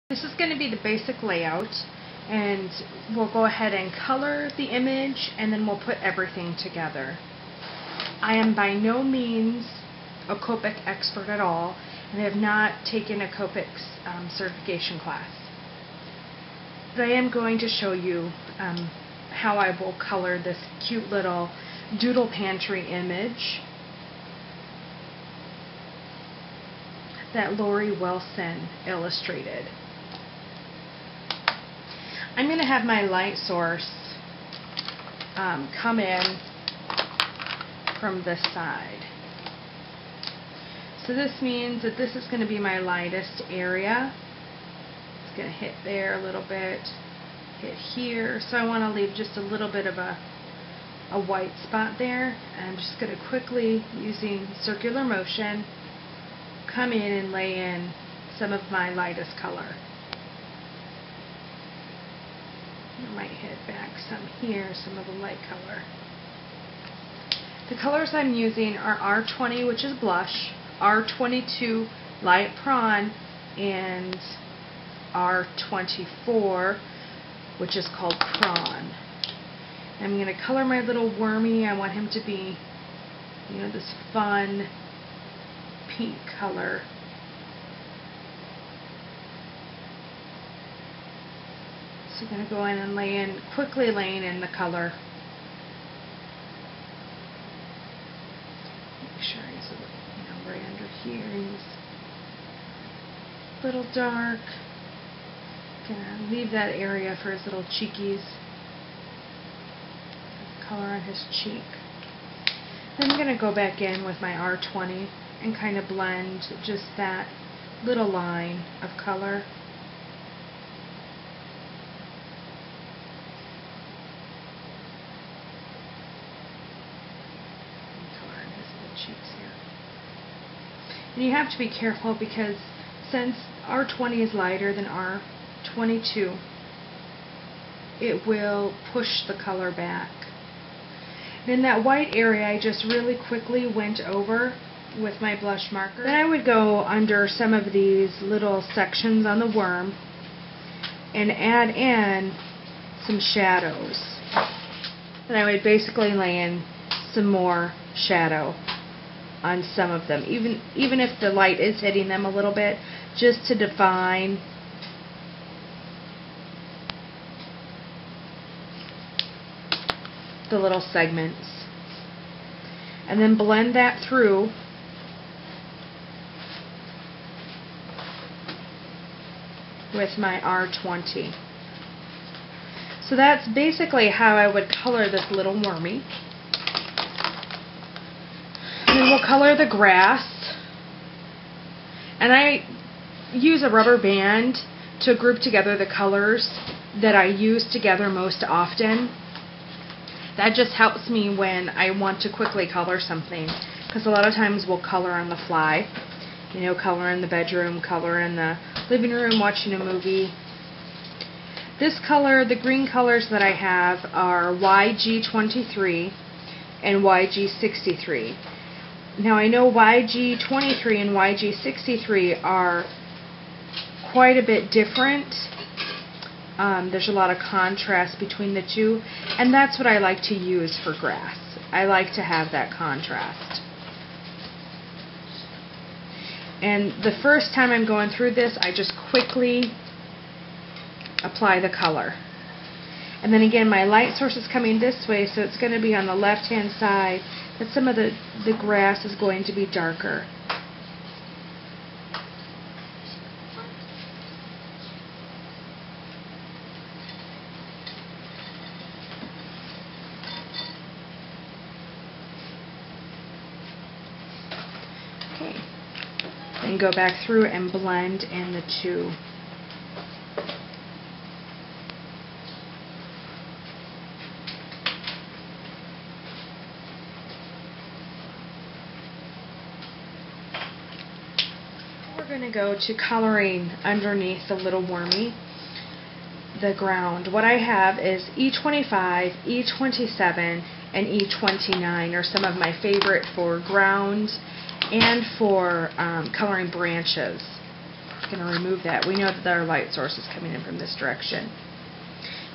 This is going to be the basic layout, and we'll go ahead and color the image and then we'll put everything together. I am by no means a Copic expert at all, and I have not taken a Copic certification class. But I am going to show you how I will color this cute little doodle pantry image that Lori Wilson illustrated. I'm going to have my light source come in from this side. So this means that this is going to be my lightest area. It's going to hit there a little bit, hit here. So I want to leave just a little bit of a white spot there. And I'm just going to quickly, using circular motion, come in and lay in some of my lightest color. I might hit back some here, some of the light color. The colors I'm using are R20, which is blush, R22 light prawn, and R24, which is called prawn. I'm going to color my little wormy. I want him to be, this fun pink color. So I'm going to go in and quickly laying in the color. Make sure he's right under here. He's a little dark. Gonna leave that area for his little cheekies. Color on his cheek. Then I'm going to go back in with my R20 and kind of blend just that little line of color. Cheeks here. And you have to be careful because since R20 is lighter than R22, it will push the color back. And in that white area, I just really quickly went over with my blush marker. Then I would go under some of these little sections on the worm and add in some shadows. And I would basically lay in some more shadow on some of them, even if the light is hitting them a little bit, just to define the little segments. And then blend that through with my R20. So that's basically how I would color this little wormy. And then we'll color the grass. And I use a rubber band to group together the colors that I use together most often. That just helps me when I want to quickly color something, because a lot of times we'll color on the fly. Color in the bedroom, color in the living room, watching a movie. This color, the green colors that I have are YG23 and YG63. Now I know YG23 and YG63 are quite a bit different. There's a lot of contrast between the two, and that's what I like to use for grass. I like to have that contrast. And the first time I'm going through this, I just quickly apply the color. And then again, my light source is coming this way, so it's going to be on the left-hand side, but some of the grass is going to be darker. Okay. Then go back through and blend in the two. We're going to go to coloring underneath the little wormy, the ground. What I have is E25, E27, and E29 are some of my favorite for ground and for coloring branches. going to remove that. We know that our light source is coming in from this direction.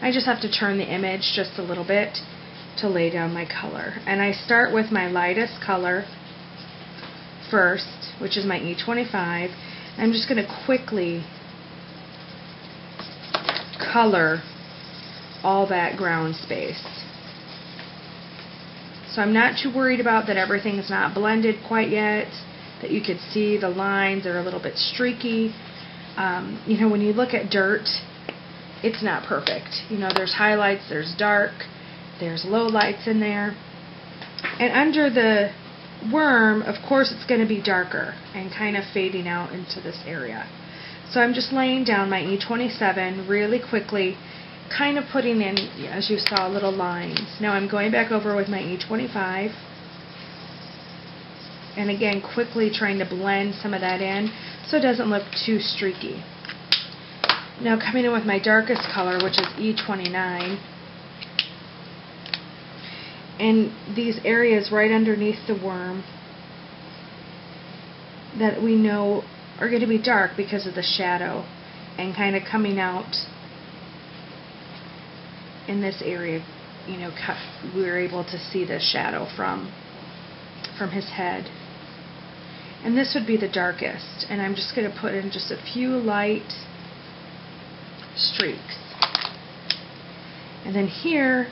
I just have to turn the image just a little bit to lay down my color. And I start with my lightest color first, which is my E25. I'm just going to quickly color all that ground space. So I'm not too worried about that everything is not blended quite yet, that you could see the lines are a little bit streaky. You know, when you look at dirt, it's not perfect. You know, there's highlights, there's dark, there's low lights in there. And under the worm, of course, it's going to be darker and kind of fading out into this area. So I'm just laying down my E27 really quickly, kind of putting in, as you saw, little lines. Now I'm going back over with my E25, and again quickly trying to blend some of that in so it doesn't look too streaky. Now coming in with my darkest color, which is E29, and these areas right underneath the worm that we know are going to be dark because of the shadow, and kind of coming out in this area, you know, we're able to see the shadow from his head. And this would be the darkest, and I'm just going to put in just a few light streaks. And then here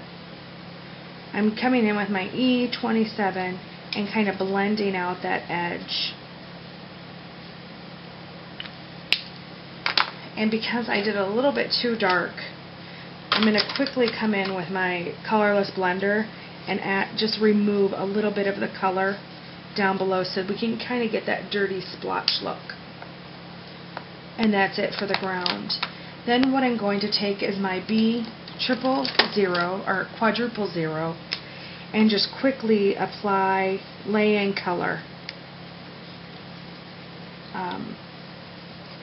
I'm coming in with my E27 and kind of blending out that edge. And because I did a little bit too dark, I'm going to quickly come in with my colorless blender and just remove a little bit of the color down below so we can kind of get that dirty splotch look. And that's it for the ground. Then what I'm going to take is my B triple zero or quadruple zero and just quickly apply lay in color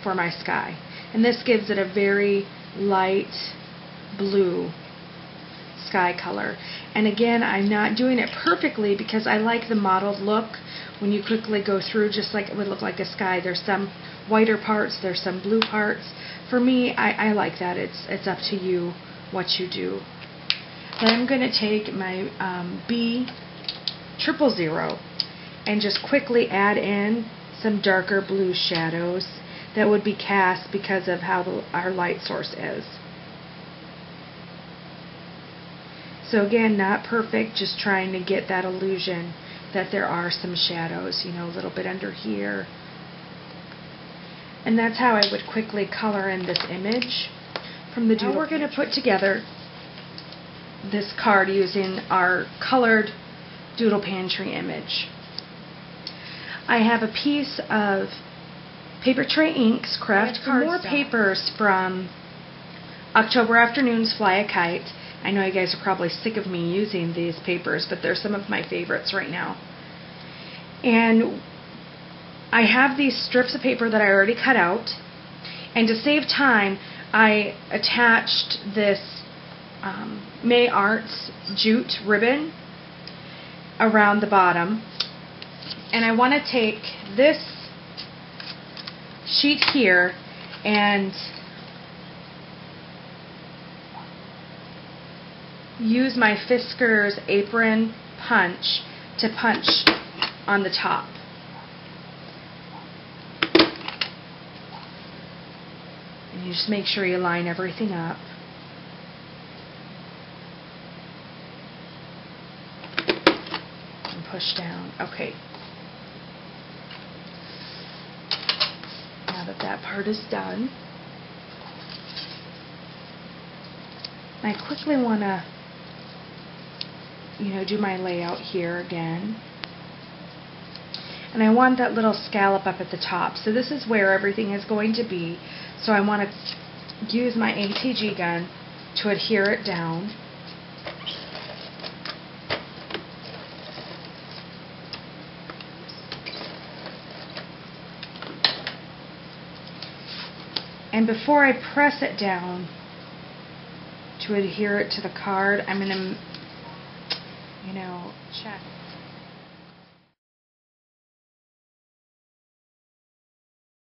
for my sky. And this gives it a very light blue sky color. And again, I'm not doing it perfectly because I like the mottled look when you quickly go through, just like it would look like a sky. There's some whiter parts, there's some blue parts. For me, I like that. It's up to you what you do. Then I'm going to take my B triple zero and just quickly add in some darker blue shadows that would be cast because of how our light source is. So again, not perfect, just trying to get that illusion that there are some shadows, you know, a little bit under here. And that's how I would quickly color in this image from the doodle. Now we're going to put together this card using our colored Doodle Pantry image. I have a piece of Paper Tray Inks Craft more papers from October Afternoons Fly a Kite. I know you guys are probably sick of me using these papers, but they're some of my favorites right now. And I have these strips of paper that I already cut out, and to save time, I attached this May Arts jute ribbon around the bottom. And I want to take this sheet here and use my Fiskars apron punch to punch on the top. And you just make sure you line everything up. And push down. Okay. Now that part is done, I quickly want to, do my layout here again. And I want that little scallop up at the top. So this is where everything is going to be. So I want to use my ATG gun to adhere it down. And before I press it down to adhere it to the card, I'm going to, check.